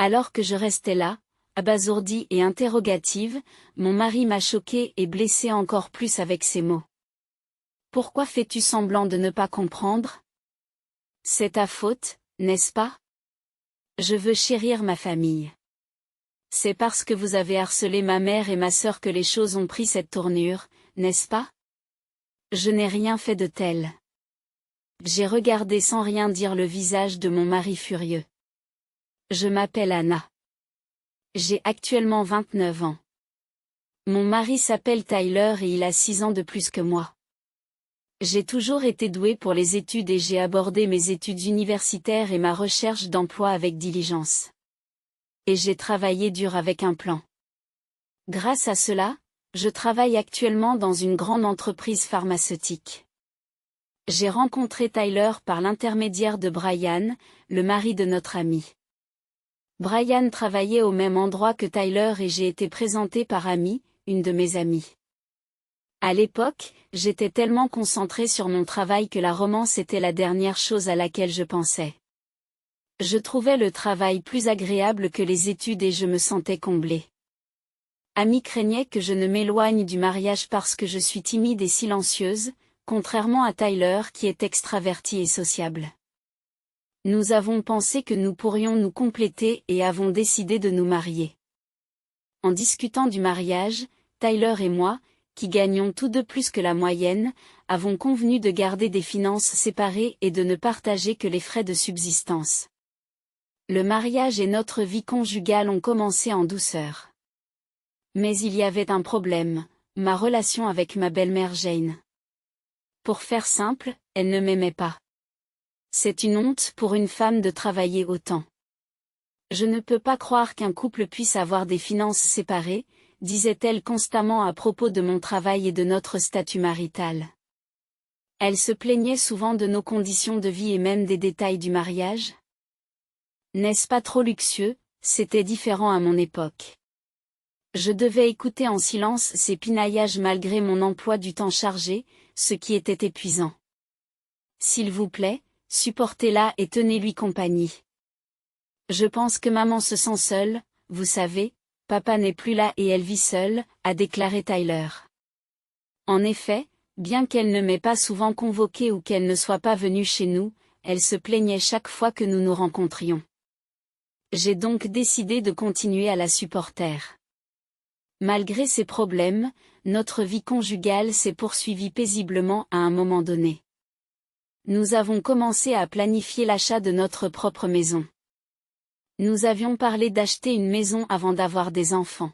Alors que je restais là, abasourdie et interrogative, mon mari m'a choquée et blessée encore plus avec ces mots. Pourquoi fais-tu semblant de ne pas comprendre? C'est ta faute, n'est-ce pas? Je veux chérir ma famille. C'est parce que vous avez harcelé ma mère et ma sœur que les choses ont pris cette tournure, n'est-ce pas? Je n'ai rien fait de tel. J'ai regardé sans rien dire le visage de mon mari furieux. Je m'appelle Anna. J'ai actuellement 29 ans. Mon mari s'appelle Tyler et il a 6 ans de plus que moi. J'ai toujours été douée pour les études et j'ai abordé mes études universitaires et ma recherche d'emploi avec diligence. Et j'ai travaillé dur avec un plan. Grâce à cela, je travaille actuellement dans une grande entreprise pharmaceutique. J'ai rencontré Tyler par l'intermédiaire de Brian, le mari de notre ami. Brian travaillait au même endroit que Tyler et j'ai été présentée par Amy, une de mes amies. À l'époque, j'étais tellement concentrée sur mon travail que la romance était la dernière chose à laquelle je pensais. Je trouvais le travail plus agréable que les études et je me sentais comblée. Amy craignait que je ne m'éloigne du mariage parce que je suis timide et silencieuse, contrairement à Tyler qui est extraverti et sociable. Nous avons pensé que nous pourrions nous compléter et avons décidé de nous marier. En discutant du mariage, Tyler et moi, qui gagnons tous deux plus que la moyenne, avons convenu de garder des finances séparées et de ne partager que les frais de subsistance. Le mariage et notre vie conjugale ont commencé en douceur. Mais il y avait un problème, ma relation avec ma belle-mère Jane. Pour faire simple, elle ne m'aimait pas. C'est une honte pour une femme de travailler autant. Je ne peux pas croire qu'un couple puisse avoir des finances séparées, disait-elle constamment à propos de mon travail et de notre statut marital. Elle se plaignait souvent de nos conditions de vie et même des détails du mariage. N'est-ce pas trop luxueux? C'était différent à mon époque. Je devais écouter en silence ses pinaillages malgré mon emploi du temps chargé, ce qui était épuisant. S'il vous plaît, supportez-la et tenez-lui compagnie. Je pense que maman se sent seule, vous savez, papa n'est plus là et elle vit seule, a déclaré Tyler. En effet, bien qu'elle ne m'ait pas souvent convoquée ou qu'elle ne soit pas venue chez nous, elle se plaignait chaque fois que nous nous rencontrions. J'ai donc décidé de continuer à la supporter. Malgré ces problèmes, notre vie conjugale s'est poursuivie paisiblement à un moment donné. Nous avons commencé à planifier l'achat de notre propre maison. Nous avions parlé d'acheter une maison avant d'avoir des enfants.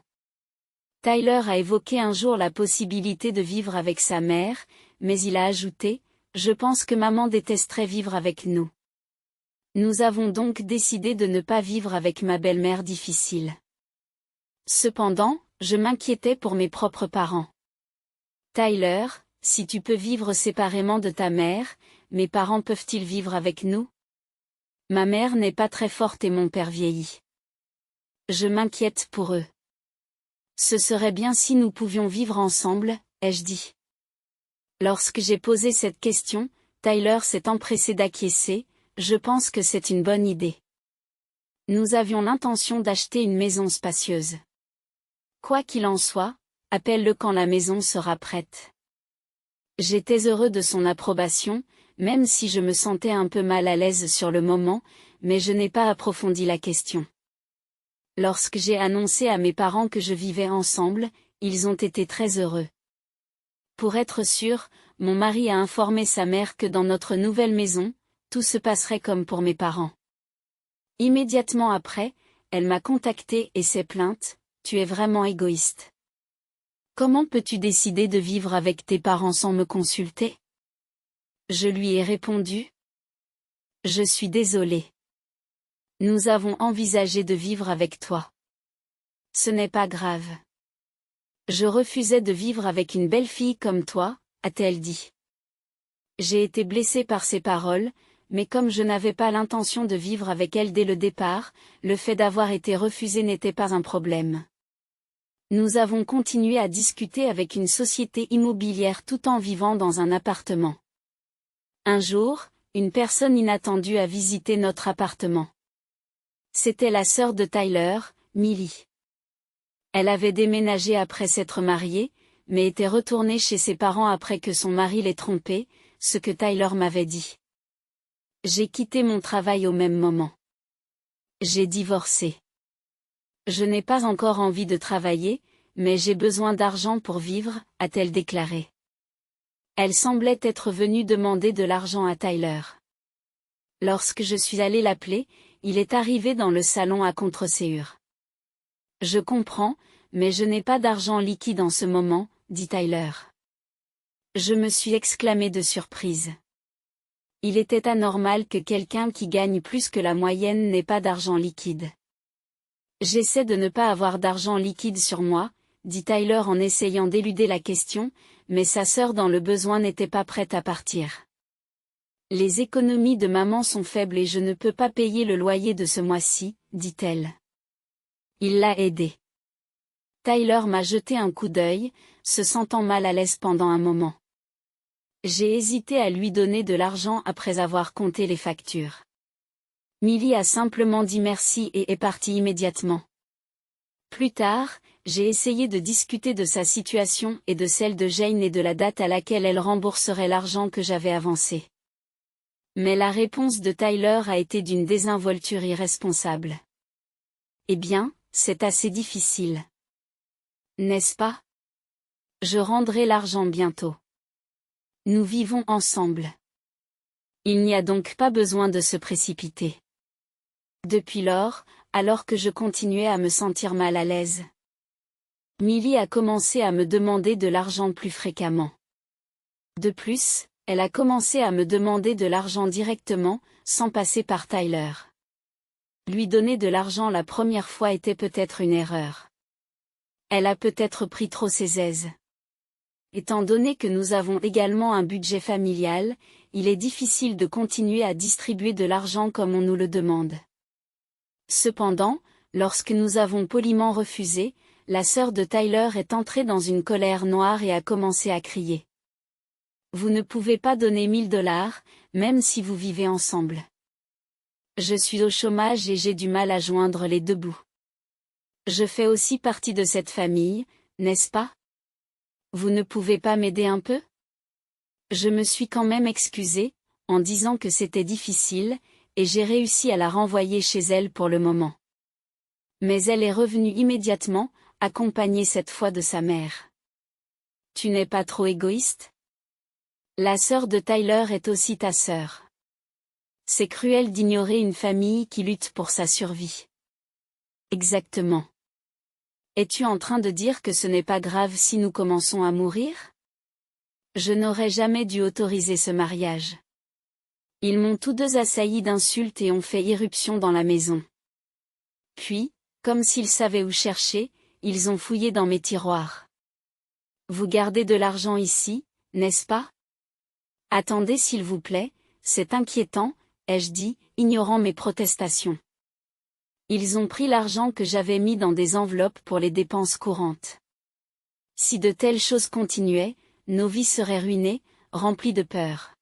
Tyler a évoqué un jour la possibilité de vivre avec sa mère, mais il a ajouté, « Je pense que maman détesterait vivre avec nous. » Nous avons donc décidé de ne pas vivre avec ma belle-mère difficile. Cependant, je m'inquiétais pour mes propres parents. Tyler, si tu peux vivre séparément de ta mère, mes parents peuvent-ils vivre avec nous? Ma mère n'est pas très forte et mon père vieillit. Je m'inquiète pour eux. Ce serait bien si nous pouvions vivre ensemble, ai-je dit. Lorsque j'ai posé cette question, Tyler s'est empressé d'acquiescer, je pense que c'est une bonne idée. Nous avions l'intention d'acheter une maison spacieuse. Quoi qu'il en soit, appelle-le quand la maison sera prête. J'étais heureux de son approbation, même si je me sentais un peu mal à l'aise sur le moment, mais je n'ai pas approfondi la question. Lorsque j'ai annoncé à mes parents que je vivais ensemble, ils ont été très heureux. Pour être sûr, mon mari a informé sa mère que dans notre nouvelle maison, tout se passerait comme pour mes parents. Immédiatement après, elle m'a contacté et s'est plainte, « Tu es vraiment égoïste. Comment peux-tu décider de vivre avec tes parents sans me consulter ?» Je lui ai répondu. « Je suis désolée. Nous avons envisagé de vivre avec toi. Ce n'est pas grave. Je refusais de vivre avec une belle fille comme toi, a-t-elle dit. J'ai été blessée par ces paroles, mais comme je n'avais pas l'intention de vivre avec elle dès le départ, le fait d'avoir été refusée n'était pas un problème. Nous avons continué à discuter avec une société immobilière tout en vivant dans un appartement. Un jour, une personne inattendue a visité notre appartement. C'était la sœur de Tyler, Millie. Elle avait déménagé après s'être mariée, mais était retournée chez ses parents après que son mari l'ait trompée, ce que Tyler m'avait dit. J'ai quitté mon travail au même moment. J'ai divorcé. Je n'ai pas encore envie de travailler, mais j'ai besoin d'argent pour vivre, a-t-elle déclaré. Elle semblait être venue demander de l'argent à Tyler. Lorsque je suis allé l'appeler, il est arrivé dans le salon à contre-séhure. Je comprends, mais je n'ai pas d'argent liquide en ce moment, dit Tyler. Je me suis exclamé de surprise. Il était anormal que quelqu'un qui gagne plus que la moyenne n'ait pas d'argent liquide. J'essaie de ne pas avoir d'argent liquide sur moi, dit Tyler en essayant d'éluder la question, mais sa sœur dans le besoin n'était pas prête à partir. Les économies de maman sont faibles et je ne peux pas payer le loyer de ce mois-ci, dit-elle. Il l'a aidée. Tyler m'a jeté un coup d'œil, se sentant mal à l'aise pendant un moment. J'ai hésité à lui donner de l'argent après avoir compté les factures. Millie a simplement dit merci et est partie immédiatement. Plus tard, j'ai essayé de discuter de sa situation et de celle de Jane et de la date à laquelle elle rembourserait l'argent que j'avais avancé. Mais la réponse de Tyler a été d'une désinvolture irresponsable. Eh bien, c'est assez difficile. N'est-ce pas? Je rendrai l'argent bientôt. Nous vivons ensemble. Il n'y a donc pas besoin de se précipiter. Depuis lors, alors que je continuais à me sentir mal à l'aise, Millie a commencé à me demander de l'argent plus fréquemment. De plus, elle a commencé à me demander de l'argent directement, sans passer par Tyler. Lui donner de l'argent la première fois était peut-être une erreur. Elle a peut-être pris trop ses aises. Étant donné que nous avons également un budget familial, il est difficile de continuer à distribuer de l'argent comme on nous le demande. Cependant, lorsque nous avons poliment refusé, la sœur de Tyler est entrée dans une colère noire et a commencé à crier. Vous ne pouvez pas donner $1000, même si vous vivez ensemble. Je suis au chômage et j'ai du mal à joindre les deux bouts. Je fais aussi partie de cette famille, n'est-ce pas? Vous ne pouvez pas m'aider un peu? Je me suis quand même excusée, en disant que c'était difficile, et j'ai réussi à la renvoyer chez elle pour le moment. Mais elle est revenue immédiatement, accompagnée cette fois de sa mère. Tu n'es pas trop égoïste? La sœur de Tyler est aussi ta sœur. C'est cruel d'ignorer une famille qui lutte pour sa survie. Exactement. Es-tu en train de dire que ce n'est pas grave si nous commençons à mourir? Je n'aurais jamais dû autoriser ce mariage. Ils m'ont tous deux assailli d'insultes et ont fait irruption dans la maison. Puis, comme s'ils savaient où chercher, ils ont fouillé dans mes tiroirs. Vous gardez de l'argent ici, n'est-ce pas? Attendez s'il vous plaît, c'est inquiétant, ai-je dit, ignorant mes protestations. Ils ont pris l'argent que j'avais mis dans des enveloppes pour les dépenses courantes. Si de telles choses continuaient, nos vies seraient ruinées, remplies de peur.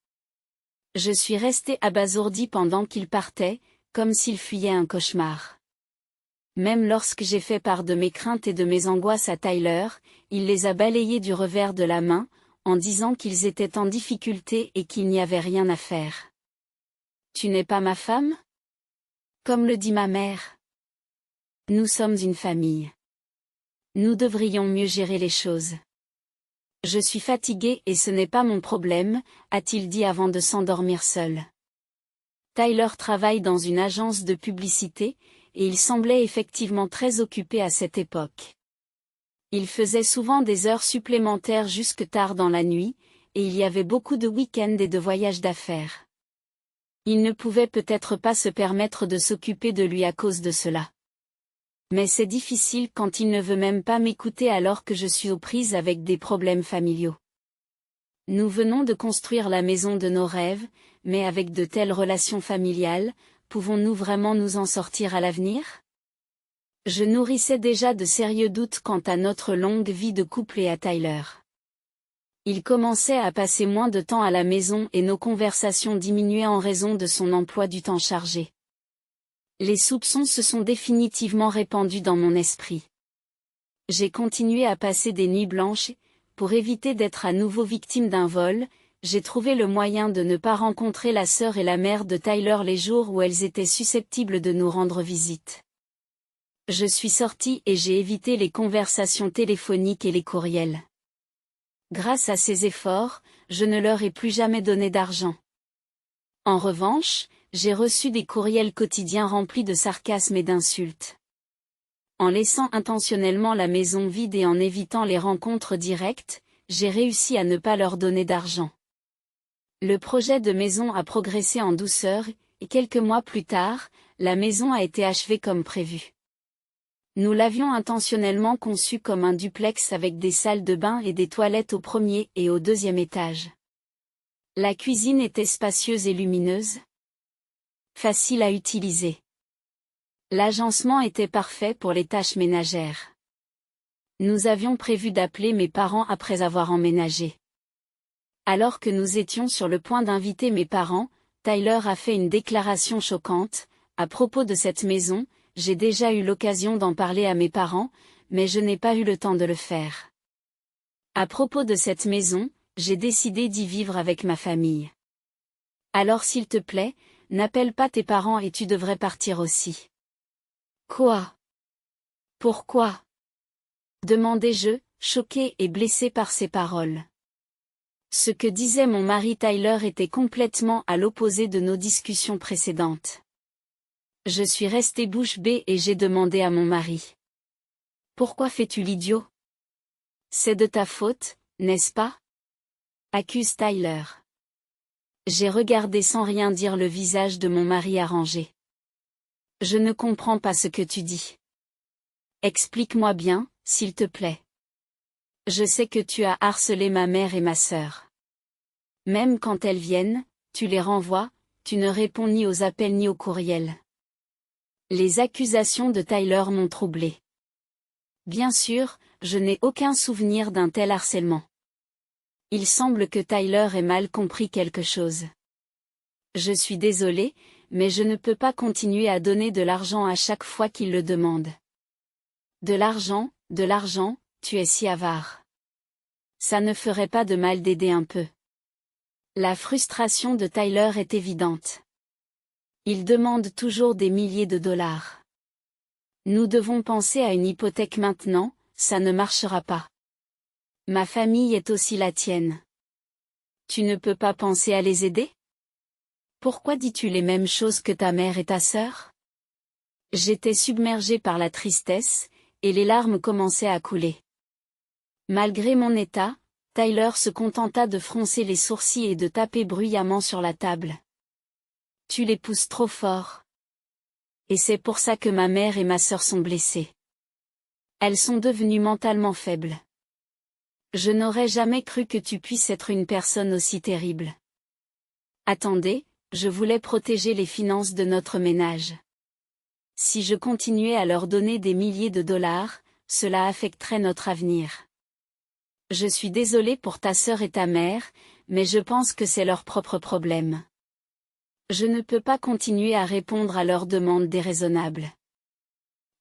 Je suis resté abasourdi pendant qu'ils partaient, comme s'ils fuyaient un cauchemar. Même lorsque j'ai fait part de mes craintes et de mes angoisses à Tyler, il les a balayées du revers de la main, en disant qu'ils étaient en difficulté et qu'il n'y avait rien à faire. Tu n'es pas ma femme? Comme le dit ma mère. Nous sommes une famille. Nous devrions mieux gérer les choses. Je suis fatigué et ce n'est pas mon problème, a-t-il dit avant de s'endormir seul. Tyler travaille dans une agence de publicité, et il semblait effectivement très occupé à cette époque. Il faisait souvent des heures supplémentaires jusque tard dans la nuit, et il y avait beaucoup de week-ends et de voyages d'affaires. Il ne pouvait peut-être pas se permettre de s'occuper de lui à cause de cela. Mais c'est difficile quand il ne veut même pas m'écouter alors que je suis aux prises avec des problèmes familiaux. Nous venons de construire la maison de nos rêves, mais avec de telles relations familiales, pouvons-nous vraiment nous en sortir à l'avenir? Je nourrissais déjà de sérieux doutes quant à notre longue vie de couple et à Tyler. Il commençait à passer moins de temps à la maison et nos conversations diminuaient en raison de son emploi du temps chargé. Les soupçons se sont définitivement répandus dans mon esprit. J'ai continué à passer des nuits blanches, pour éviter d'être à nouveau victime d'un vol. J'ai trouvé le moyen de ne pas rencontrer la sœur et la mère de Tyler les jours où elles étaient susceptibles de nous rendre visite. Je suis sortie et j'ai évité les conversations téléphoniques et les courriels. Grâce à ces efforts, je ne leur ai plus jamais donné d'argent. En revanche, j'ai reçu des courriels quotidiens remplis de sarcasme et d'insultes. En laissant intentionnellement la maison vide et en évitant les rencontres directes, j'ai réussi à ne pas leur donner d'argent. Le projet de maison a progressé en douceur, et quelques mois plus tard, la maison a été achevée comme prévu. Nous l'avions intentionnellement conçue comme un duplex avec des salles de bain et des toilettes au premier et au deuxième étage. La cuisine était spacieuse et lumineuse, facile à utiliser. L'agencement était parfait pour les tâches ménagères. Nous avions prévu d'appeler mes parents après avoir emménagé. Alors que nous étions sur le point d'inviter mes parents, Tyler a fait une déclaration choquante. À propos de cette maison, j'ai déjà eu l'occasion d'en parler à mes parents, mais je n'ai pas eu le temps de le faire. À propos de cette maison, j'ai décidé d'y vivre avec ma famille. Alors s'il te plaît, n'appelle pas tes parents et tu devrais partir aussi. Quoi? Pourquoi? Demandai-je, choqué et blessé par ces paroles. Ce que disait mon mari Tyler était complètement à l'opposé de nos discussions précédentes. Je suis restée bouche bée et j'ai demandé à mon mari. Pourquoi fais-tu l'idiot? C'est de ta faute, n'est-ce pas? Accuse Tyler. J'ai regardé sans rien dire le visage de mon mari arrangé. Je ne comprends pas ce que tu dis. Explique-moi bien, s'il te plaît. Je sais que tu as harcelé ma mère et ma sœur. Même quand elles viennent, tu les renvoies, tu ne réponds ni aux appels ni aux courriels. Les accusations de Tyler m'ont troublé. Bien sûr, je n'ai aucun souvenir d'un tel harcèlement. Il semble que Tyler ait mal compris quelque chose. Je suis désolée, mais je ne peux pas continuer à donner de l'argent à chaque fois qu'il le demande. De l'argent, tu es si avare. Ça ne ferait pas de mal d'aider un peu. La frustration de Tyler est évidente. Il demande toujours des milliers de dollars. Nous devons penser à une hypothèque maintenant, ça ne marchera pas. Ma famille est aussi la tienne. Tu ne peux pas penser à les aider? Pourquoi dis-tu les mêmes choses que ta mère et ta sœur? J'étais submergée par la tristesse, et les larmes commençaient à couler. Malgré mon état, Tyler se contenta de froncer les sourcils et de taper bruyamment sur la table. Tu les pousses trop fort. Et c'est pour ça que ma mère et ma sœur sont blessées. Elles sont devenues mentalement faibles. Je n'aurais jamais cru que tu puisses être une personne aussi terrible. Attendez, je voulais protéger les finances de notre ménage. Si je continuais à leur donner des milliers de dollars, cela affecterait notre avenir. Je suis désolée pour ta sœur et ta mère, mais je pense que c'est leur propre problème. Je ne peux pas continuer à répondre à leurs demandes déraisonnables.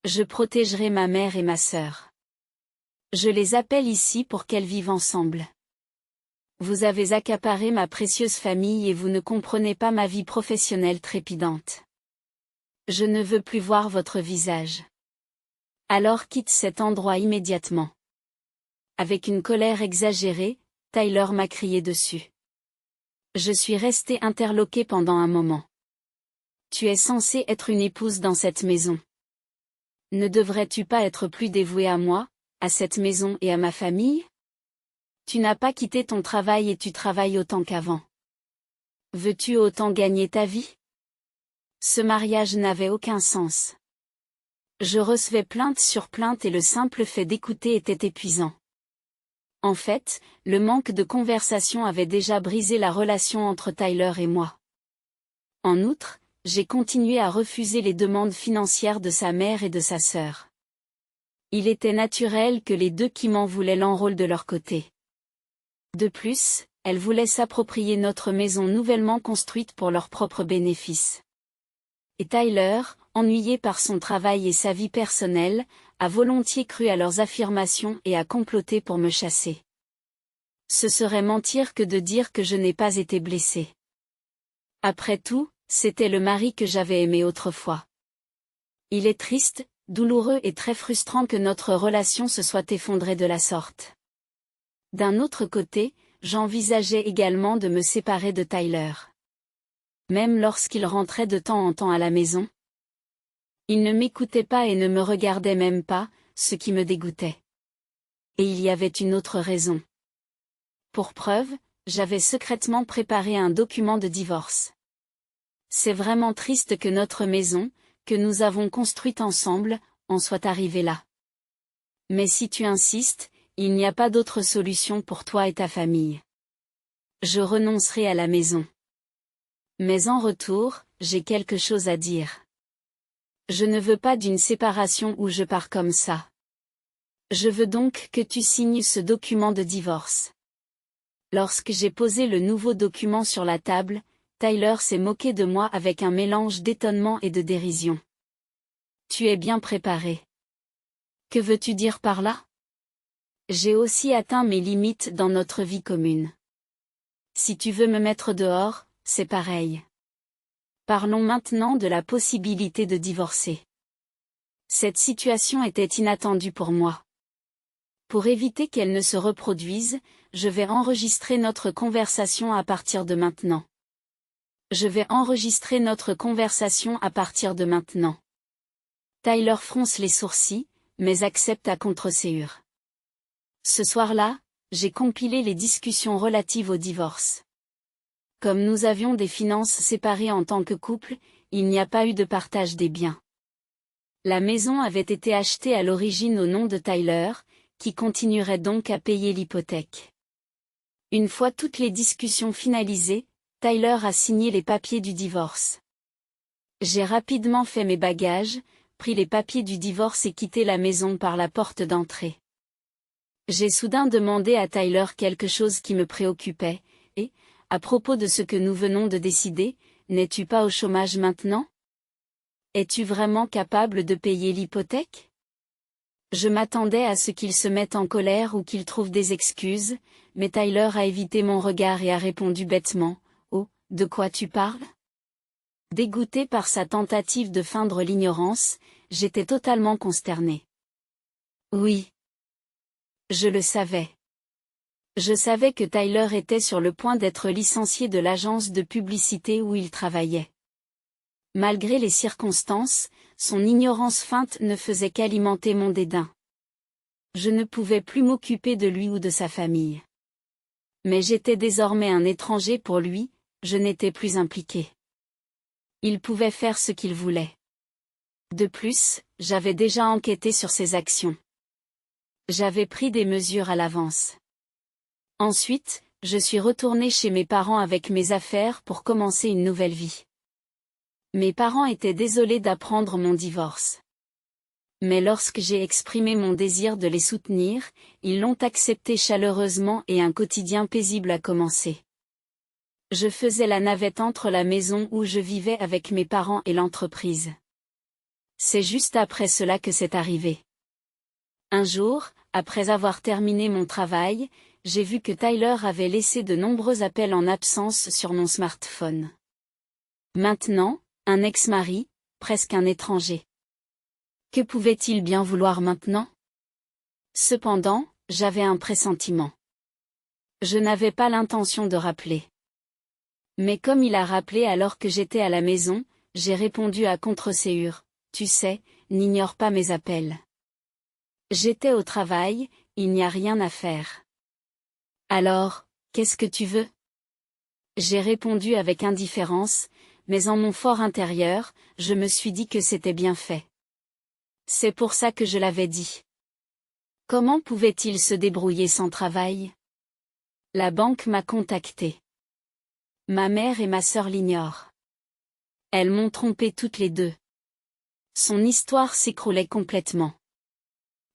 Je protégerai ma mère et ma sœur. Je les appelle ici pour qu'elles vivent ensemble. Vous avez accaparé ma précieuse famille et vous ne comprenez pas ma vie professionnelle trépidante. Je ne veux plus voir votre visage. Alors quitte cet endroit immédiatement. Avec une colère exagérée, Tyler m'a crié dessus. Je suis restée interloquée pendant un moment. Tu es censée être une épouse dans cette maison. Ne devrais-tu pas être plus dévouée à moi, à cette maison et à ma famille? Tu n'as pas quitté ton travail et tu travailles autant qu'avant. Veux-tu autant gagner ta vie? Ce mariage n'avait aucun sens. Je recevais plainte sur plainte et le simple fait d'écouter était épuisant. En fait, le manque de conversation avait déjà brisé la relation entre Tyler et moi. En outre, j'ai continué à refuser les demandes financières de sa mère et de sa sœur. Il était naturel que les deux qui m'en voulaient l'enrôlent de leur côté. De plus, elles voulaient s'approprier notre maison nouvellement construite pour leurs propres bénéfices. Et Tyler, ennuyé par son travail et sa vie personnelle, a volontiers cru à leurs affirmations et a comploté pour me chasser. Ce serait mentir que de dire que je n'ai pas été blessée. Après tout, c'était le mari que j'avais aimé autrefois. Il est triste, douloureux et très frustrant que notre relation se soit effondrée de la sorte. D'un autre côté, j'envisageais également de me séparer de Tyler. Même lorsqu'il rentrait de temps en temps à la maison. Il ne m'écoutait pas et ne me regardait même pas, ce qui me dégoûtait. Et il y avait une autre raison. Pour preuve, j'avais secrètement préparé un document de divorce. C'est vraiment triste que notre maison, que nous avons construite ensemble, en soit arrivée là. Mais si tu insistes, il n'y a pas d'autre solution pour toi et ta famille. Je renoncerai à la maison. Mais en retour, j'ai quelque chose à dire. Je ne veux pas d'une séparation où je pars comme ça. Je veux donc que tu signes ce document de divorce. Lorsque j'ai posé le nouveau document sur la table, Tyler s'est moqué de moi avec un mélange d'étonnement et de dérision. Tu es bien préparé. Que veux-tu dire par là? J'ai aussi atteint mes limites dans notre vie commune. Si tu veux me mettre dehors, c'est pareil. Parlons maintenant de la possibilité de divorcer. Cette situation était inattendue pour moi. Pour éviter qu'elle ne se reproduise, je vais enregistrer notre conversation à partir de maintenant. Tyler fronce les sourcils, mais accepte à contre-séure. Ce soir-là, j'ai compilé les discussions relatives au divorce. Comme nous avions des finances séparées en tant que couple, il n'y a pas eu de partage des biens. La maison avait été achetée à l'origine au nom de Tyler, qui continuerait donc à payer l'hypothèque. Une fois toutes les discussions finalisées, Tyler a signé les papiers du divorce. J'ai rapidement fait mes bagages, pris les papiers du divorce et quitté la maison par la porte d'entrée. J'ai soudain demandé à Tyler quelque chose qui me préoccupait, et, à propos de ce que nous venons de décider, n'es-tu pas au chômage maintenant? Es-tu vraiment capable de payer l'hypothèque? Je m'attendais à ce qu'il se mette en colère ou qu'il trouve des excuses, mais Tyler a évité mon regard et a répondu bêtement, « Oh, de quoi tu parles ?» Dégoûté par sa tentative de feindre l'ignorance, j'étais totalement consterné. Oui. Je le savais. Je savais que Tyler était sur le point d'être licencié de l'agence de publicité où il travaillait. Malgré les circonstances, son ignorance feinte ne faisait qu'alimenter mon dédain. Je ne pouvais plus m'occuper de lui ou de sa famille. Mais j'étais désormais un étranger pour lui, je n'étais plus impliqué. Il pouvait faire ce qu'il voulait. De plus, j'avais déjà enquêté sur ses actions. J'avais pris des mesures à l'avance. Ensuite, je suis retourné chez mes parents avec mes affaires pour commencer une nouvelle vie. Mes parents étaient désolés d'apprendre mon divorce. Mais lorsque j'ai exprimé mon désir de les soutenir, ils l'ont accepté chaleureusement et un quotidien paisible a commencé. Je faisais la navette entre la maison où je vivais avec mes parents et l'entreprise. C'est juste après cela que c'est arrivé. Un jour, après avoir terminé mon travail, j'ai vu que Tyler avait laissé de nombreux appels en absence sur mon smartphone. Maintenant, un ex-mari, presque un étranger. Que pouvait-il bien vouloir maintenant? Cependant, j'avais un pressentiment. Je n'avais pas l'intention de rappeler. Mais comme il a rappelé alors que j'étais à la maison, j'ai répondu à contre-séure, « Tu sais, n'ignore pas mes appels. » J'étais au travail, il n'y a rien à faire. Alors, qu'est-ce que tu veux? J'ai répondu avec indifférence, mais en mon fort intérieur, je me suis dit que c'était bien fait. C'est pour ça que je l'avais dit. Comment pouvait-il se débrouiller sans travail? La banque m'a contacté. Ma mère et ma sœur l'ignorent. Elles m'ont trompé toutes les deux. Son histoire s'écroulait complètement.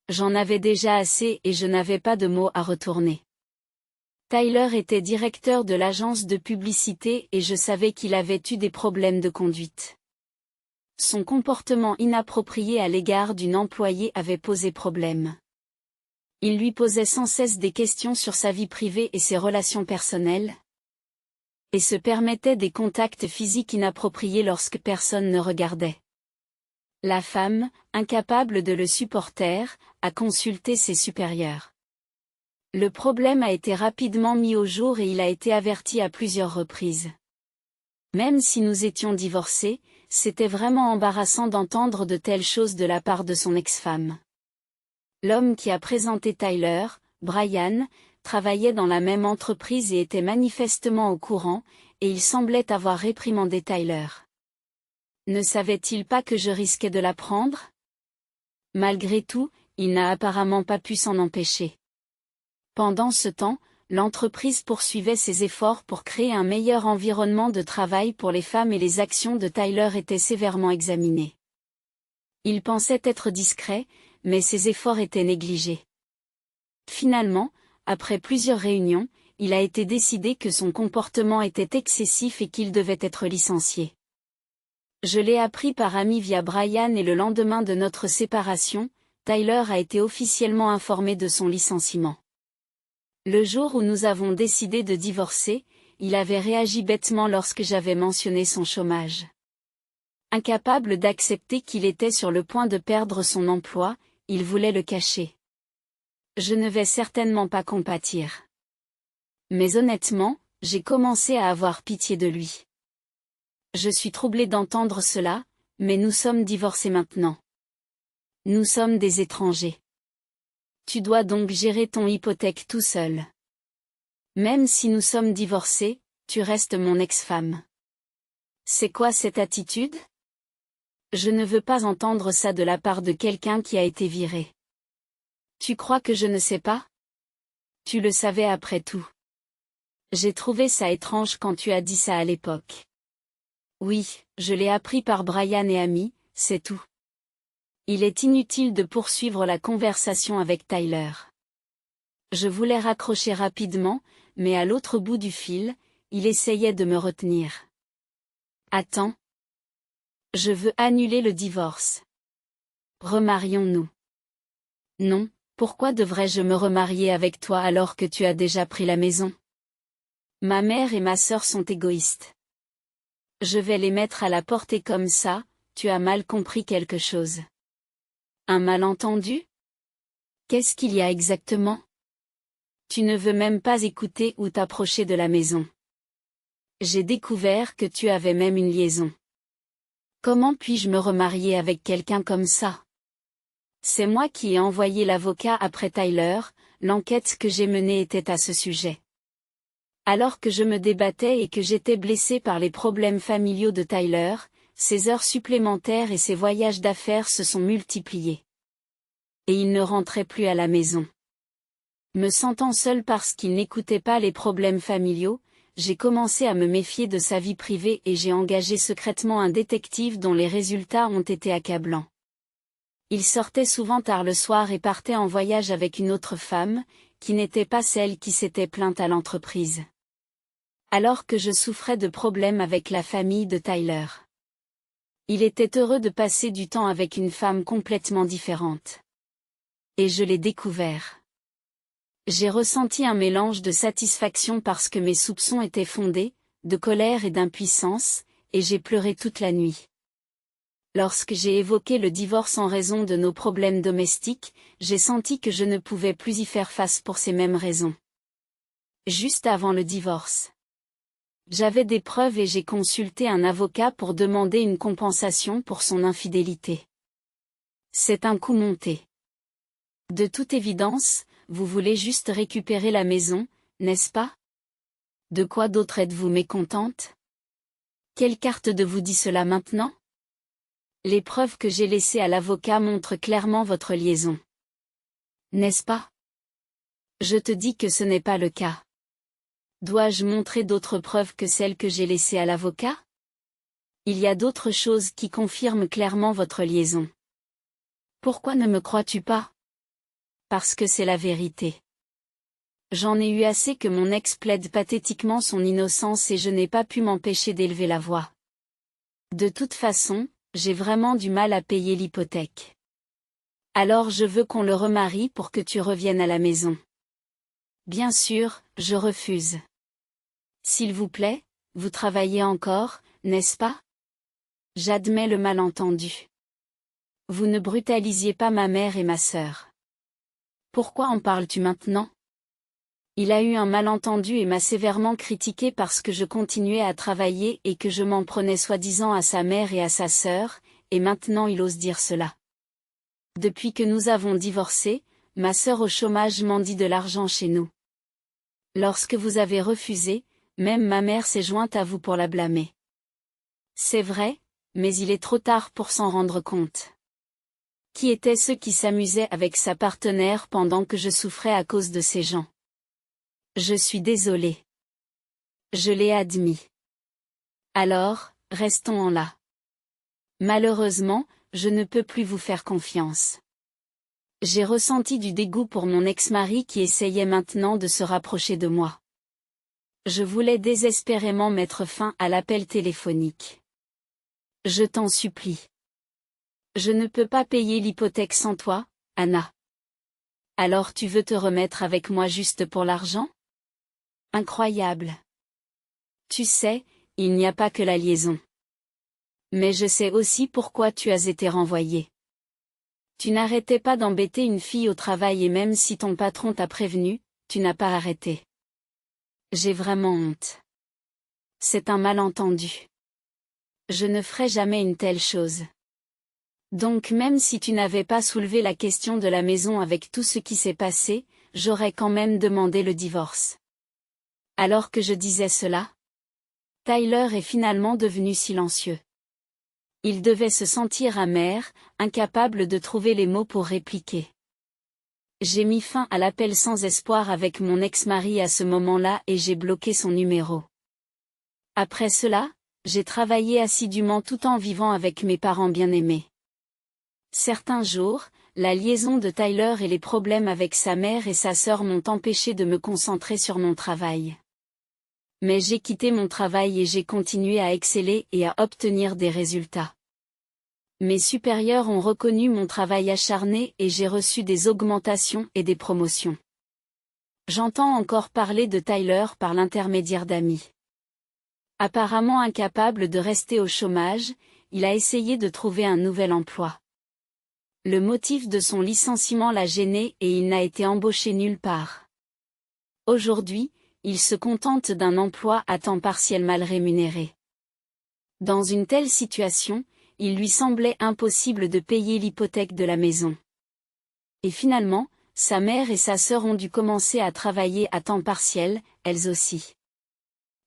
J'en avais déjà assez et je n'avais pas de mots à retourner. Tyler était directeur de l'agence de publicité et je savais qu'il avait eu des problèmes de conduite. Son comportement inapproprié à l'égard d'une employée avait posé problème. Il lui posait sans cesse des questions sur sa vie privée et ses relations personnelles, et se permettait des contacts physiques inappropriés lorsque personne ne regardait. La femme, incapable de le supporter, a consulté ses supérieurs. Le problème a été rapidement mis au jour et il a été averti à plusieurs reprises. Même si nous étions divorcés, c'était vraiment embarrassant d'entendre de telles choses de la part de son ex-femme. L'homme qui a présenté Tyler, Brian, travaillait dans la même entreprise et était manifestement au courant, et il semblait avoir réprimandé Tyler. Ne savait-il pas que je risquais de l'apprendre? Malgré tout, il n'a apparemment pas pu s'en empêcher. Pendant ce temps, l'entreprise poursuivait ses efforts pour créer un meilleur environnement de travail pour les femmes et les actions de Tyler étaient sévèrement examinées. Il pensait être discret, mais ses efforts étaient négligés. Finalement, après plusieurs réunions, il a été décidé que son comportement était excessif et qu'il devait être licencié. Je l'ai appris par ami via Brian et le lendemain de notre séparation, Tyler a été officiellement informé de son licenciement. Le jour où nous avons décidé de divorcer, il avait réagi bêtement lorsque j'avais mentionné son chômage. Incapable d'accepter qu'il était sur le point de perdre son emploi, il voulait le cacher. Je ne vais certainement pas compatir. Mais honnêtement, j'ai commencé à avoir pitié de lui. Je suis troublée d'entendre cela, mais nous sommes divorcés maintenant. Nous sommes des étrangers. Tu dois donc gérer ton hypothèque tout seul. Même si nous sommes divorcés, tu restes mon ex-femme. C'est quoi cette attitude? Je ne veux pas entendre ça de la part de quelqu'un qui a été viré. Tu crois que je ne sais pas? Tu le savais après tout. J'ai trouvé ça étrange quand tu as dit ça à l'époque. Oui, je l'ai appris par Brian et Amy, c'est tout. Il est inutile de poursuivre la conversation avec Tyler. Je voulais raccrocher rapidement, mais à l'autre bout du fil, il essayait de me retenir. Attends. Je veux annuler le divorce. Remarions-nous. Non, pourquoi devrais-je me remarier avec toi alors que tu as déjà pris la maison? Ma mère et ma sœur sont égoïstes. Je vais les mettre à la portée comme ça, tu as mal compris quelque chose. Un malentendu? Qu'est-ce qu'il y a exactement? Tu ne veux même pas écouter ou t'approcher de la maison. J'ai découvert que tu avais même une liaison. Comment puis-je me remarier avec quelqu'un comme ça? C'est moi qui ai envoyé l'avocat après Tyler, l'enquête que j'ai menée était à ce sujet. Alors que je me débattais et que j'étais blessée par les problèmes familiaux de Tyler, ses heures supplémentaires et ses voyages d'affaires se sont multipliés. Et il ne rentrait plus à la maison. Me sentant seule parce qu'il n'écoutait pas les problèmes familiaux, j'ai commencé à me méfier de sa vie privée et j'ai engagé secrètement un détective dont les résultats ont été accablants. Il sortait souvent tard le soir et partait en voyage avec une autre femme, qui n'était pas celle qui s'était plainte à l'entreprise. Alors que je souffrais de problèmes avec la famille de Tyler. Il était heureux de passer du temps avec une femme complètement différente. Et je l'ai découvert. J'ai ressenti un mélange de satisfaction parce que mes soupçons étaient fondés, de colère et d'impuissance, et j'ai pleuré toute la nuit. Lorsque j'ai évoqué le divorce en raison de nos problèmes domestiques, j'ai senti que je ne pouvais plus y faire face pour ces mêmes raisons. Juste avant le divorce. J'avais des preuves et j'ai consulté un avocat pour demander une compensation pour son infidélité. C'est un coup monté. De toute évidence, vous voulez juste récupérer la maison, n'est-ce pas? De quoi d'autre êtes-vous mécontente? Quelle carte de vous dit cela maintenant? Les preuves que j'ai laissées à l'avocat montrent clairement votre liaison. N'est-ce pas? Je te dis que ce n'est pas le cas. Dois-je montrer d'autres preuves que celles que j'ai laissées à l'avocat? Il y a d'autres choses qui confirment clairement votre liaison. Pourquoi ne me crois-tu pas? Parce que c'est la vérité. J'en ai eu assez que mon ex plaide pathétiquement son innocence et je n'ai pas pu m'empêcher d'élever la voix. De toute façon, J'ai vraiment du mal à payer l'hypothèque. Alors je veux qu'on le remarie pour que tu reviennes à la maison. Bien sûr, je refuse. S'il vous plaît, vous travaillez encore, n'est-ce pas? J'admets le malentendu. Vous ne brutalisiez pas ma mère et ma sœur. Pourquoi en parles-tu maintenant? Il a eu un malentendu et m'a sévèrement critiqué parce que je continuais à travailler et que je m'en prenais soi-disant à sa mère et à sa sœur, et maintenant il ose dire cela. Depuis que nous avons divorcé, ma sœur au chômage mendie de l'argent chez nous. Lorsque vous avez refusé, même ma mère s'est jointe à vous pour la blâmer. C'est vrai, mais il est trop tard pour s'en rendre compte. Qui étaient ceux qui s'amusaient avec sa partenaire pendant que je souffrais à cause de ces gens? Je suis désolé. Je l'ai admis. Alors, restons en là. Malheureusement, je ne peux plus vous faire confiance. J'ai ressenti du dégoût pour mon ex-mari qui essayait maintenant de se rapprocher de moi. Je voulais désespérément mettre fin à l'appel téléphonique. Je t'en supplie. Je ne peux pas payer l'hypothèque sans toi, Anna. Alors tu veux te remettre avec moi juste pour l'argent? Incroyable. Tu sais, il n'y a pas que la liaison. Mais je sais aussi pourquoi tu as été renvoyé. Tu n'arrêtais pas d'embêter une fille au travail et même si ton patron t'a prévenu, tu n'as pas arrêté. J'ai vraiment honte. C'est un malentendu. Je ne ferai jamais une telle chose. Donc même si tu n'avais pas soulevé la question de la maison avec tout ce qui s'est passé, j'aurais quand même demandé le divorce. Alors que je disais cela, Tyler est finalement devenu silencieux. Il devait se sentir amer, incapable de trouver les mots pour répliquer. J'ai mis fin à l'appel sans espoir avec mon ex-mari à ce moment-là et j'ai bloqué son numéro. Après cela, j'ai travaillé assidûment tout en vivant avec mes parents bien-aimés. Certains jours, la liaison de Tyler et les problèmes avec sa mère et sa sœur m'ont empêché de me concentrer sur mon travail. Mais j'ai quitté mon travail et j'ai continué à exceller et à obtenir des résultats. Mes supérieurs ont reconnu mon travail acharné et j'ai reçu des augmentations et des promotions. J'entends encore parler de Tyler par l'intermédiaire d'amis. Apparemment incapable de rester au chômage, il a essayé de trouver un nouvel emploi. Le motif de son licenciement l'a gêné et il n'a été embauché nulle part. Aujourd'hui, il se contente d'un emploi à temps partiel mal rémunéré. Dans une telle situation, il lui semblait impossible de payer l'hypothèque de la maison. Et finalement, sa mère et sa sœur ont dû commencer à travailler à temps partiel, elles aussi.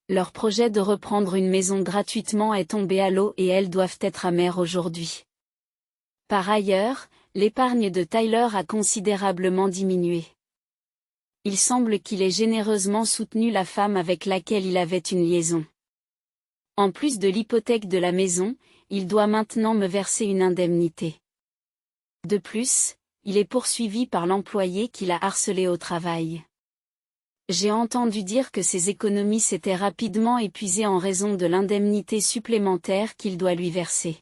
Leur projet de reprendre une maison gratuitement est tombé à l'eau et elles doivent être amères aujourd'hui. Par ailleurs, l'épargne de Tyler a considérablement diminué. Il semble qu'il ait généreusement soutenu la femme avec laquelle il avait une liaison. En plus de l'hypothèque de la maison, il doit maintenant me verser une indemnité. De plus, il est poursuivi par l'employé qui l'a harcelé au travail. J'ai entendu dire que ses économies s'étaient rapidement épuisées en raison de l'indemnité supplémentaire qu'il doit lui verser.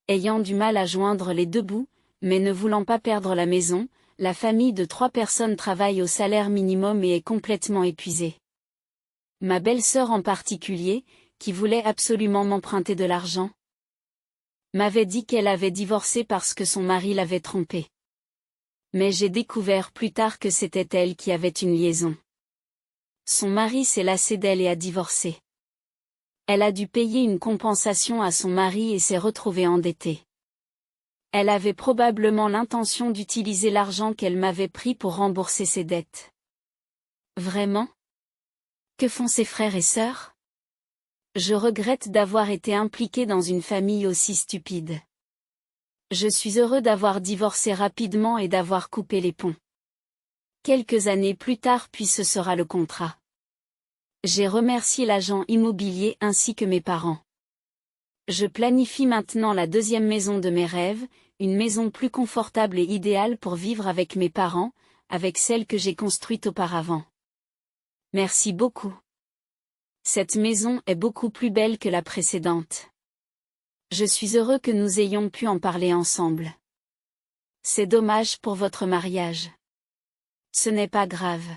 Ayant du mal à joindre les deux bouts, mais ne voulant pas perdre la maison, la famille de 3 personnes travaille au salaire minimum et est complètement épuisée. Ma belle-sœur en particulier, qui voulait absolument m'emprunter de l'argent, m'avait dit qu'elle avait divorcé parce que son mari l'avait trompée. Mais j'ai découvert plus tard que c'était elle qui avait une liaison. Son mari s'est lassé d'elle et a divorcé. Elle a dû payer une compensation à son mari et s'est retrouvée endettée. Elle avait probablement l'intention d'utiliser l'argent qu'elle m'avait pris pour rembourser ses dettes. Vraiment? Que font ses frères et sœurs? Je regrette d'avoir été impliqué dans une famille aussi stupide. Je suis heureux d'avoir divorcé rapidement et d'avoir coupé les ponts. Quelques années plus tard puis ce sera le contrat. J'ai remercié l'agent immobilier ainsi que mes parents. Je planifie maintenant la deuxième maison de mes rêves, une maison plus confortable et idéale pour vivre avec mes parents, avec celle que j'ai construite auparavant. Merci beaucoup. Cette maison est beaucoup plus belle que la précédente. Je suis heureux que nous ayons pu en parler ensemble. C'est dommage pour votre mariage. Ce n'est pas grave.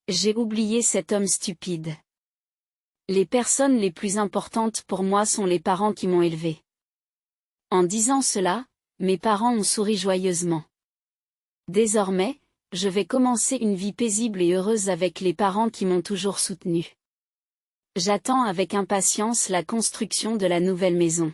J'ai oublié cet homme stupide. Les personnes les plus importantes pour moi sont les parents qui m'ont élevé. En disant cela, mes parents ont souri joyeusement. Désormais, je vais commencer une vie paisible et heureuse avec les parents qui m'ont toujours soutenu. J'attends avec impatience la construction de la nouvelle maison.